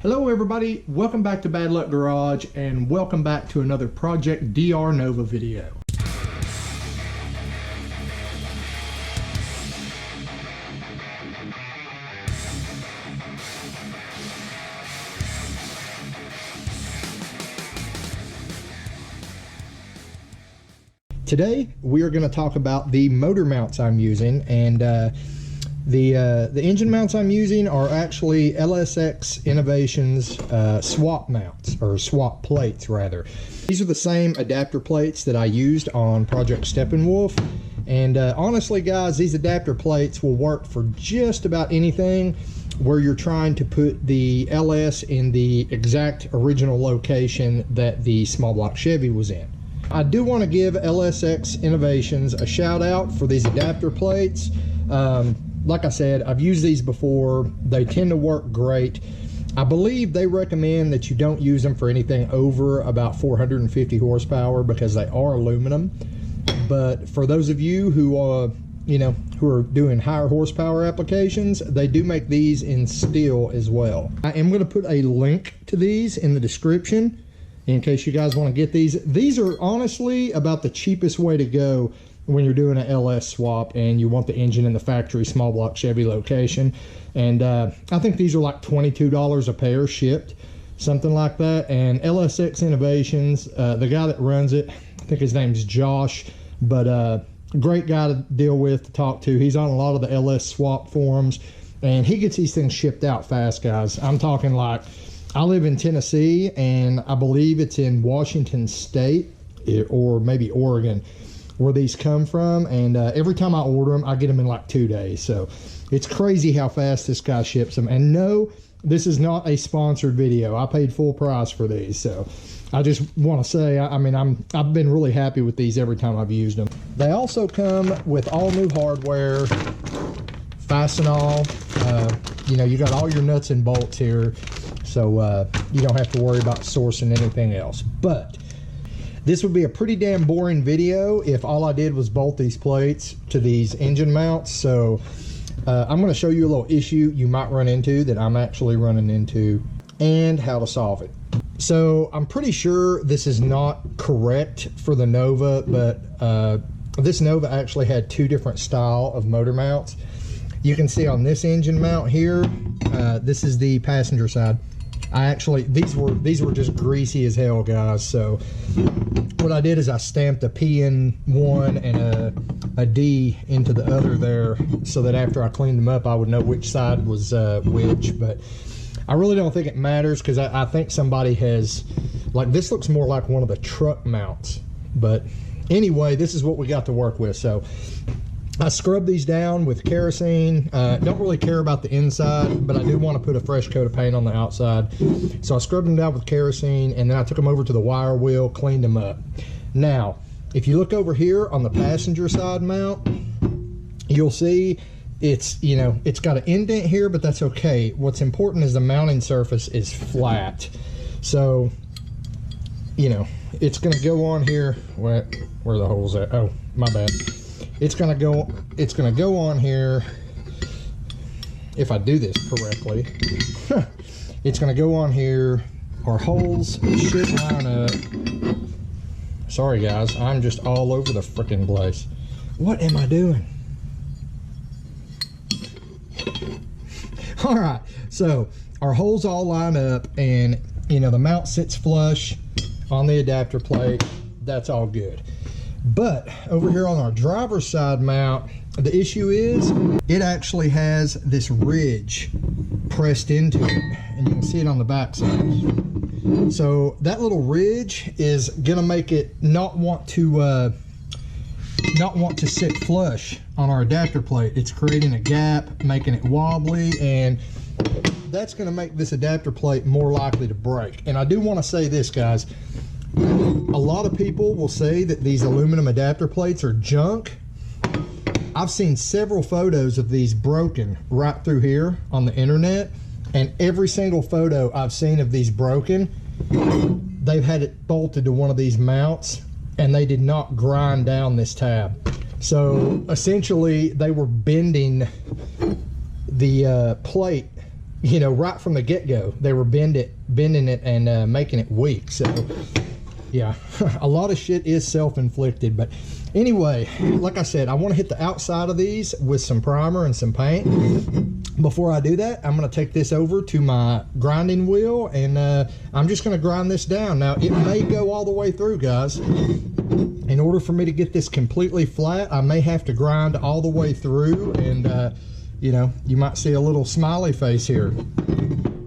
Hello everybody, welcome back to Bad Luck Garage and welcome back to another Project DR Nova video. Today we are going to talk about the motor mounts I'm using, and the engine mounts I'm using are actually LSX Innovations swap mounts, or swap plates rather. These are the same adapter plates that I used on Project Steppenwolf, and honestly guys, these adapter plates will work for just about anything where you're trying to put the LS in the exact original location that the small block Chevy was in. I do want to give LSX Innovations a shout out for these adapter plates. Like I said, I've used these before. They tend to work great. I believe they recommend that you don't use them for anything over about 450 horsepower because they are aluminum. But for those of you who are doing higher horsepower applications, they do make these in steel as well. I am going to put a link to these in the description in case you guys want to get these. These are honestly about the cheapest way to go when you're doing an LS swap and you want the engine in the factory small block Chevy location. And I think these are like $22 a pair shipped, something like that. And LSX Innovations, the guy that runs it, I think his name's Josh, but great guy to deal with, to talk to. He's on a lot of the LS swap forums, and he gets these things shipped out fast, guys. I'm talking like, I live in Tennessee, and I believe it's in Washington State or maybe Oregon where these come from, and every time I order them, I get them in like 2 days. So it's crazy how fast this guy ships them. And no, this is not a sponsored video. I paid full price for these, so I just want to say, I've been really happy with these every time I've used them. They also come with all new hardware, Fastenal. You got all your nuts and bolts here, so you don't have to worry about sourcing anything else. But this would be a pretty damn boring video if all I did was bolt these plates to these engine mounts. So I'm going to show you a little issue you might run into that I'm actually running into and how to solve it. So I'm pretty sure this is not correct for the Nova, but this Nova actually had two different style of motor mounts. You can see on this engine mount here, this is the passenger side. These were just greasy as hell, guys. So what I did is I stamped a P in one and a D into the other there, so that after I cleaned them up, I would know which side was which. But I really don't think it matters, because I think somebody has, like, this looks more like one of the truck mounts. But anyway, this is what we got to work with. So I scrubbed these down with kerosene. Don't really care about the inside, but I do want to put a fresh coat of paint on the outside. So I scrubbed them down with kerosene, and then I took them over to the wire wheel, cleaned them up. Now, if you look over here on the passenger side mount, you'll see it's got an indent here, but that's okay. What's important is the mounting surface is flat. So, it's going to go on here. Where are the holes at? Oh, my bad. It's gonna go on here, if I do this correctly. It's gonna go on here. Our holes should line up. Sorry guys, I'm just all over the frickin' place. What am I doing? All right, so our holes all line up, and the mount sits flush on the adapter plate. That's all good. But over here on our driver's side mount, the issue is it actually has this ridge pressed into it, and you can see it on the back side. So that little ridge is gonna make it not want to sit flush on our adapter plate. It's creating a gap, making it wobbly, and that's gonna make this adapter plate more likely to break. And I do want to say this, guys. A lot of people will say that these aluminum adapter plates are junk. I've seen several photos of these broken right through here on the internet, and every single photo I've seen of these broken, they've had it bolted to one of these mounts, and they did not grind down this tab. So essentially they were bending the plate you know, right from the get-go, they were bending it and making it weak. So yeah, a lot of shit is self-inflicted. But anyway, like I said, I want to hit the outside of these with some primer and some paint. Before I do that, I'm going to take this over to my grinding wheel, and I'm just going to grind this down. Now, it may go all the way through, guys. In order for me to get this completely flat, I may have to grind all the way through, and you know, you might see a little smiley face here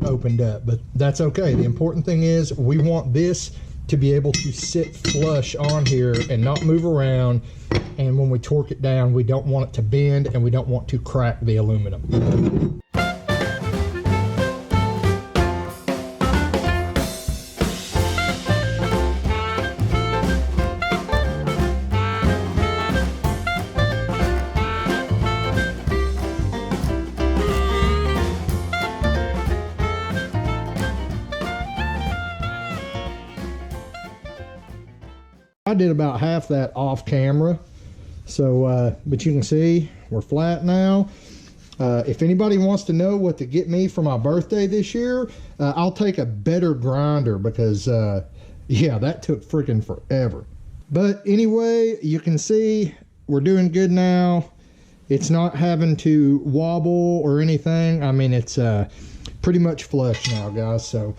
opened up, but that's okay. The important thing is we want this to be able to sit flush on here and not move around, and when we torque it down, we don't want it to bend and we don't want to crack the aluminum. I did about half that off camera, so but you can see we're flat now. If anybody wants to know what to get me for my birthday this year, I'll take a better grinder, because yeah, that took freaking forever. But anyway, you can see we're doing good now. It's not having to wobble or anything. I mean, it's pretty much flush now, guys. So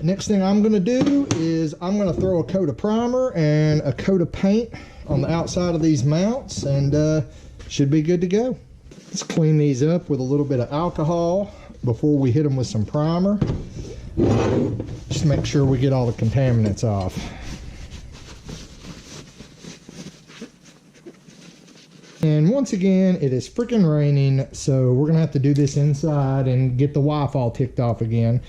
next thing I'm going to do is I'm going to throw a coat of primer and a coat of paint on the outside of these mounts, and should be good to go. Let's clean these up with a little bit of alcohol before we hit them with some primer. Just make sure we get all the contaminants off. And once again, it is freaking raining, so we're going to have to do this inside and get the wife all ticked off again.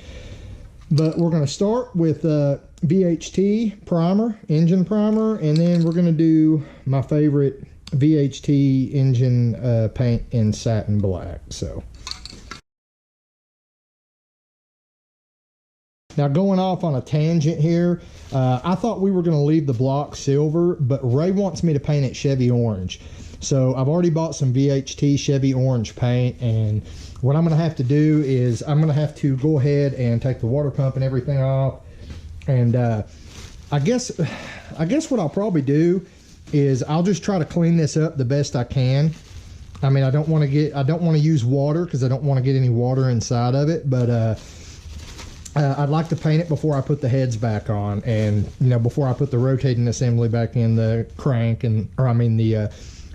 But we're going to start with VHT primer, engine primer, and then we're going to do my favorite VHT engine paint in satin black. So now, going off on a tangent here, I thought we were going to leave the block silver, but Ray wants me to paint it Chevy orange. So I've already bought some VHT Chevy orange paint, and what I'm going to have to do is I'm going to have to go ahead and take the water pump and everything off. And I guess what I'll probably do is I'll just try to clean this up the best I can. I mean, I don't want to use water, because I don't want to get any water inside of it, but I'd like to paint it before I put the heads back on, and you know, before I put the rotating assembly back in the crank, and or I mean the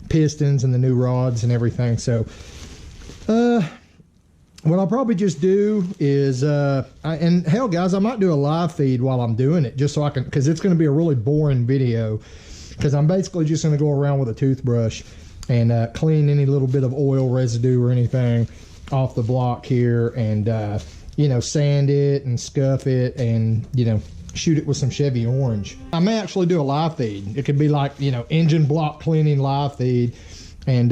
pistons and the new rods and everything. So what I'll probably just do is and hell, guys, I might do a live feed while I'm doing it, just so I can, because it's going to be a really boring video, because I'm basically just going to go around with a toothbrush and clean any little bit of oil residue or anything off the block here, and you know, sand it and scuff it, and you know, shoot it with some Chevy orange. I may actually do a live feed. It could be like, you know, engine block cleaning live feed, and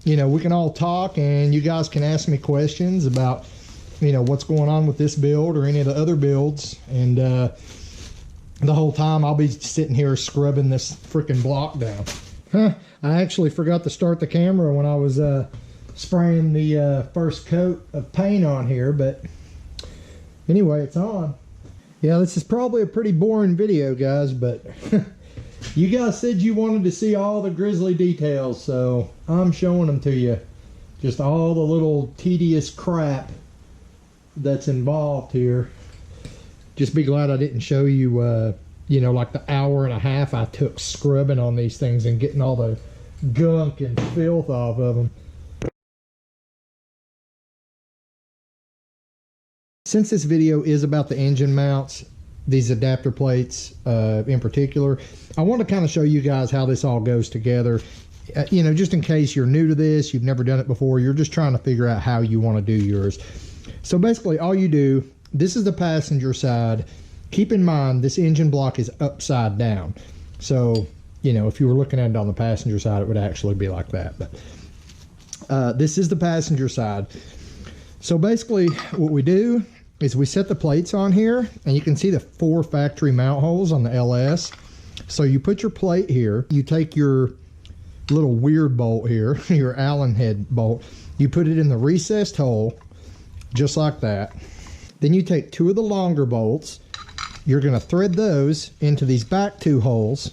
you know, we can all talk, and you guys can ask me questions about, you know, what's going on with this build or any of the other builds, and the whole time I'll be sitting here scrubbing this freaking block down. I actually forgot to start the camera when I was spraying the first coat of paint on here, but anyway, it's on. Yeah, this is probably a pretty boring video, guys, but you guys said you wanted to see all the grizzly details, so I'm showing them to you. Just all the little tedious crap that's involved here. Just be glad I didn't show you, you know, like the hour and a half I took scrubbing on these things and getting all the gunk and filth off of them. Since this video is about the engine mounts, these adapter plates in particular, I want to kind of show you guys how this all goes together. You know, just in case you're new to this, you've never done it before, you're just trying to figure out how you want to do yours. So basically all you do, this is the passenger side. Keep in mind, this engine block is upside down. So, you know, if you were looking at it on the passenger side, it would actually be like that. But this is the passenger side. So basically what we do is we set the plates on here, and you can see the 4 factory mount holes on the LS. So you put your plate here, you take your little weird bolt here, your Allen head bolt, you put it in the recessed hole, just like that. Then you take 2 of the longer bolts. You're going to thread those into these back 2 holes.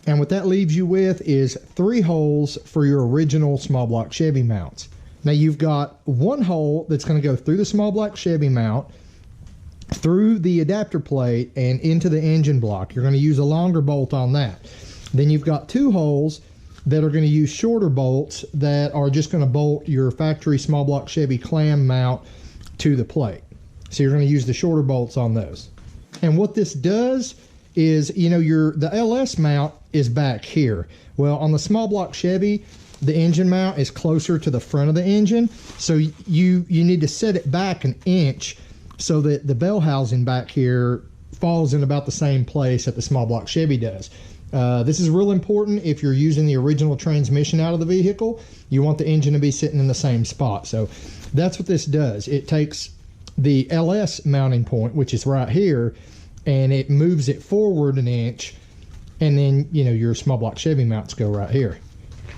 And what that leaves you with is 3 holes for your original small block Chevy mounts. Now you've got 1 hole that's going to go through the small block Chevy mount, through the adapter plate, and into the engine block. You're going to use a longer bolt on that. Then you've got 2 holes that are going to use shorter bolts that are just going to bolt your factory small block Chevy clam mount to the plate. So you're going to use the shorter bolts on those. And what this does is, you know, the LS mount is back here. Well, on the small block Chevy, the engine mount is closer to the front of the engine. So you need to set it back 1 inch so that the bell housing back here falls in about the same place that the small block Chevy does. This is real important if you're using the original transmission out of the vehicle. You want the engine to be sitting in the same spot. So that's what this does. It takes the LS mounting point, which is right here, and it moves it forward 1 inch, and then, you know, your small block Chevy mounts go right here.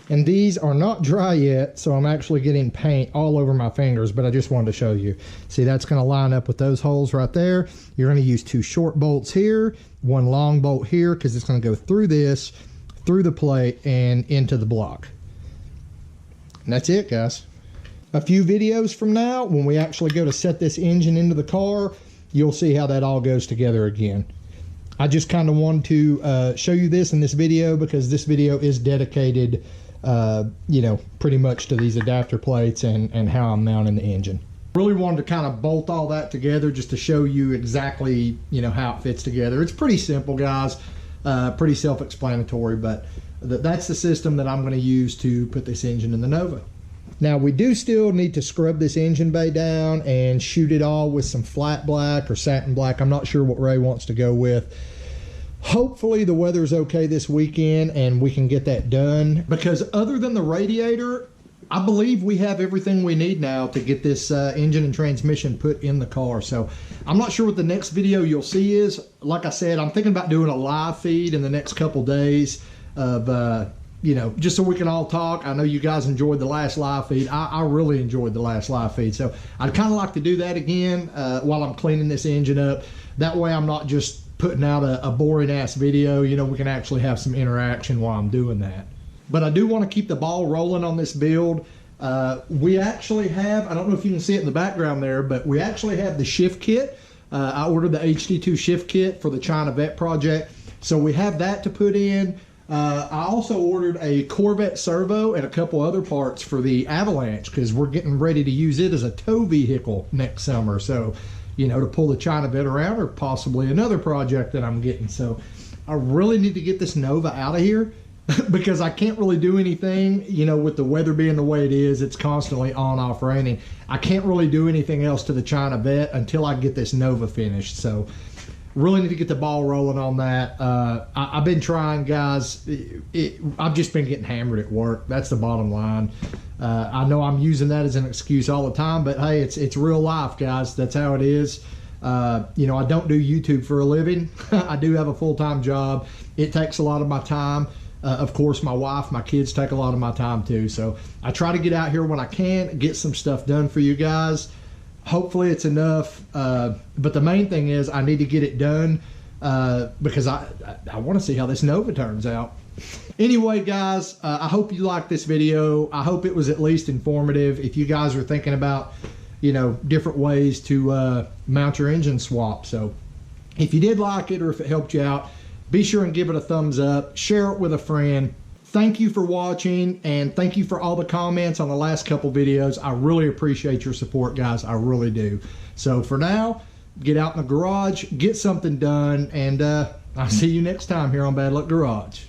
And these are not dry yet, so I'm actually getting paint all over my fingers, but I just wanted to show you. See, that's going to line up with those holes right there. You're going to use 2 short bolts here, 1 long bolt here, because it's going to go through this, through the plate, and into the block. And that's it, guys. A few videos from now, when we actually go to set this engine into the car, you'll see how that all goes together again. I just kind of wanted to show you this in this video, because this video is dedicated you know, pretty much to these adapter plates and how I'm mounting the engine. Really wanted to kind of bolt all that together just to show you exactly, you know, how it fits together. It's pretty simple, guys, pretty self-explanatory, but that's the system that I'm going to use to put this engine in the Nova. Now, we do still need to scrub this engine bay down and shoot it all with some flat black or satin black. I'm not sure what Ray wants to go with. Hopefully the weather's okay this weekend and we can get that done, because other than the radiator, I believe we have everything we need now to get this engine and transmission put in the car. So I'm not sure what the next video you'll see is. Like I said, I'm thinking about doing a live feed in the next couple days of, you know, just so we can all talk. I know you guys enjoyed the last live feed. I really enjoyed the last live feed. So I'd kind of like to do that again while I'm cleaning this engine up. That way I'm not just putting out a boring ass video. You know, we can actually have some interaction while I'm doing that. But I do want to keep the ball rolling on this build. We actually have, I don't know if you can see it in the background there, but we actually have the shift kit. I ordered the HD2 shift kit for the China Vet project. So we have that to put in. I also ordered a Corvette servo and a couple other parts for the Avalanche, because we're getting ready to use it as a tow vehicle next summer. So, you know, to pull the China Vet around, or possibly another project that I'm getting. So I really need to get this Nova out of here because I can't really do anything, you know, with the weather being the way it is. It's constantly on, off, raining. I can't really do anything else to the China Vet until I get this Nova finished. So really need to get the ball rolling on that. I've been trying, guys. I've just been getting hammered at work. That's the bottom line. I know I'm using that as an excuse all the time, but hey, it's real life, guys. That's how it is. You know, I don't do YouTube for a living. I do have a full-time job. It takes a lot of my time. Of course, my wife, my kids take a lot of my time too. So I try to get out here when I can, get some stuff done for you guys. Hopefully it's enough. But the main thing is I need to get it done because I want to see how this Nova turns out. Anyway, guys, I hope you liked this video. I hope it was at least informative. If you guys are thinking about, you know, different ways to mount your engine swap. So if you did like it, or if it helped you out, be sure and give it a thumbs up, share it with a friend. Thank you for watching, and thank you for all the comments on the last couple videos. I really appreciate your support, guys. I really do. So for now, get out in the garage, get something done, and I'll see you next time here on Bad Luck Garage.